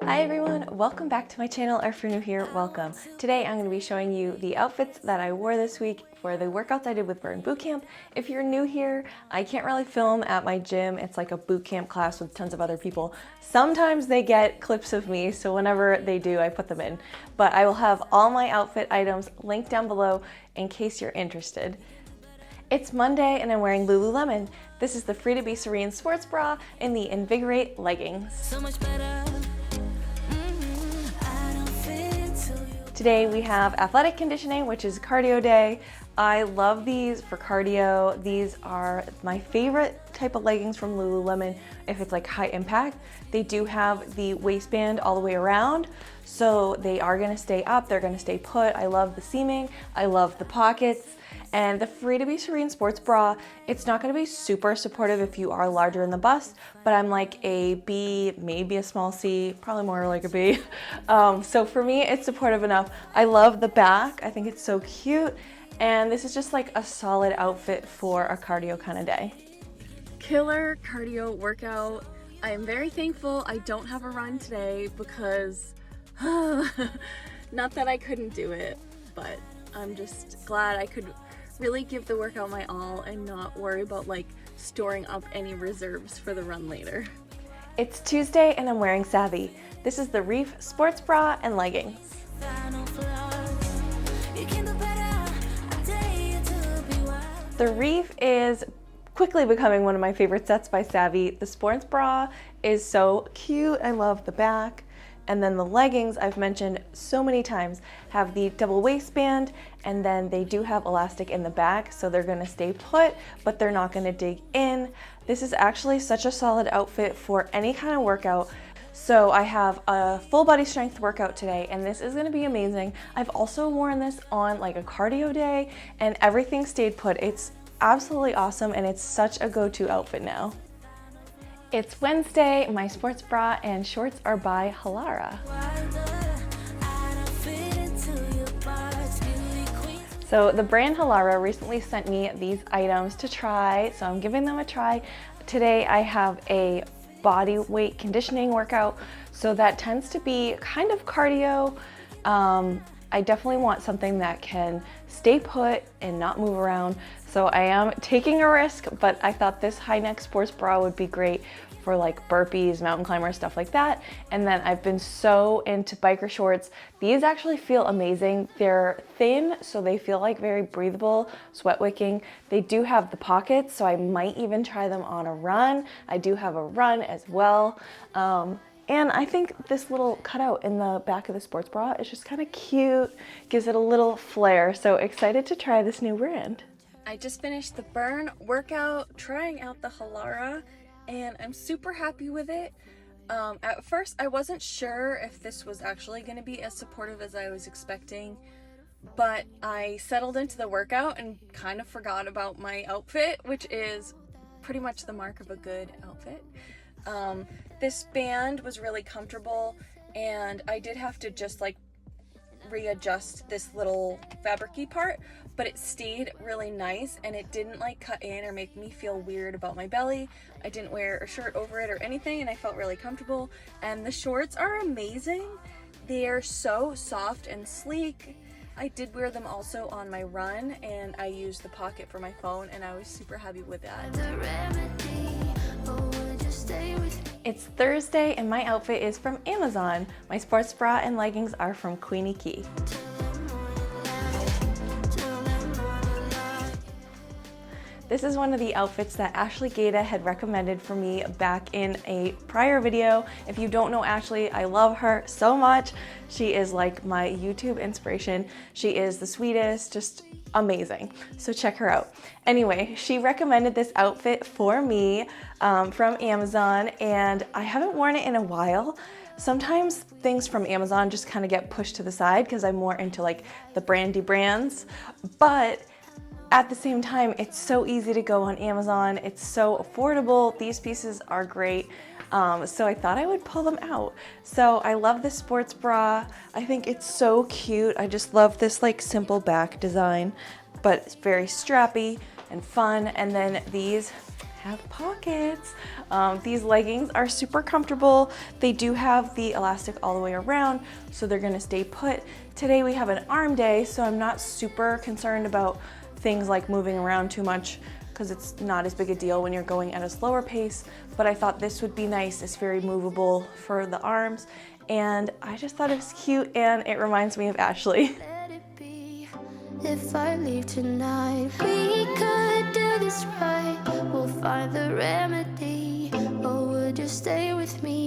Hi everyone, welcome back to my channel, or if you're new here, welcome. Today I'm going to be showing you the outfits that I wore this week for the workouts I did with Burn Bootcamp. If you're new here, I can't really film at my gym. It's like a bootcamp class with tons of other people. Sometimes they get clips of me, so whenever they do, I put them in. But I will have all my outfit items linked down below in case you're interested. It's Monday and I'm wearing Lululemon. This is the Free to Be Serene sports bra in the Invigorate leggings. So much better. Today we have athletic conditioning, which is cardio day. I love these for cardio. These are my favorite type of leggings from Lululemon if it's like high impact. They do have the waistband all the way around, so they are gonna stay up, they're gonna stay put. I love the seaming, I love the pockets. And the Free to Be Serene sports bra, it's not gonna be super supportive if you are larger in the bust, but I'm like a B, maybe a small C, probably more like a B. So for me, it's supportive enough. I love the back, I think it's so cute. And this is just like a solid outfit for a cardio kind of day. Killer cardio workout. I am very thankful I don't have a run today because, not that I couldn't do it, but I'm just glad I could really give the workout my all and not worry about like storing up any reserves for the run later. It's Tuesday and I'm wearing Savvy. This is the Reef sports bra and leggings. The Reef is quickly becoming one of my favorite sets by Savvy. The sports bra is so cute. I love the back. And then the leggings, I've mentioned so many times, have the double waistband, and then they do have elastic in the back, so they're gonna stay put, but they're not gonna dig in. This is actually such a solid outfit for any kind of workout. So I have a full body strength workout today, and this is gonna be amazing. I've also worn this on like a cardio day, and everything stayed put. It's absolutely awesome, and it's such a go-to outfit now. It's Wednesday, my sports bra and shorts are by Halara. So the brand Halara recently sent me these items to try, so I'm giving them a try. Today I have a body weight conditioning workout, so that tends to be kind of cardio. I definitely want something that can stay put and not move around. So I am taking a risk, but I thought this high neck sports bra would be great for like burpees, mountain climbers, stuff like that. And then I've been so into biker shorts. These actually feel amazing. They're thin, so they feel like very breathable, sweat wicking. They do have the pockets, so I might even try them on a run. I do have a run as well. And I think this little cutout in the back of the sports bra is just kind of cute, gives it a little flair. So excited to try this new brand. I just finished the Burn workout, trying out the Halara, and I'm super happy with it. At first, I wasn't sure if this was actually going to be as supportive as I was expecting, but I settled into the workout and kind of forgot about my outfit, which is pretty much the mark of a good outfit. This band was really comfortable, and I did have to just like readjust this little fabricy part, but it stayed really nice and it didn't like cut in or make me feel weird about my belly. I didn't wear a shirt over it or anything, and I felt really comfortable. And the shorts are amazing. They're so soft and sleek. I did wear them also on my run, and I used the pocket for my phone, and I was super happy with that. It's Thursday and my outfit is from Amazon. My sports bra and leggings are from Queenie Key. This is one of the outfits that Ashley Gata had recommended for me back in a prior video. If you don't know Ashley, I love her so much. She is like my YouTube inspiration. She is the sweetest, just amazing. So check her out. Anyway, she recommended this outfit for me from Amazon, and I haven't worn it in a while. Sometimes things from Amazon just kind of get pushed to the side because I'm more into like the brandy brands, but at the same time, it's so easy to go on Amazon. It's so affordable. These pieces are great. So I thought I would pull them out. So I love this sports bra. I think it's so cute. I just love this like simple back design, but it's very strappy and fun. And then these have pockets. These leggings are super comfortable. They do have the elastic all the way around, so they're gonna stay put. Today we have an arm day, so I'm not super concerned about things like moving around too much because it's not as big a deal when you're going at a slower pace, but I thought this would be nice. It's very movable for the arms, and I just thought it was cute, and it reminds me of Ashley. Let it be. If I leave tonight, we could do this right. We'll find the remedy. Or would you stay with me?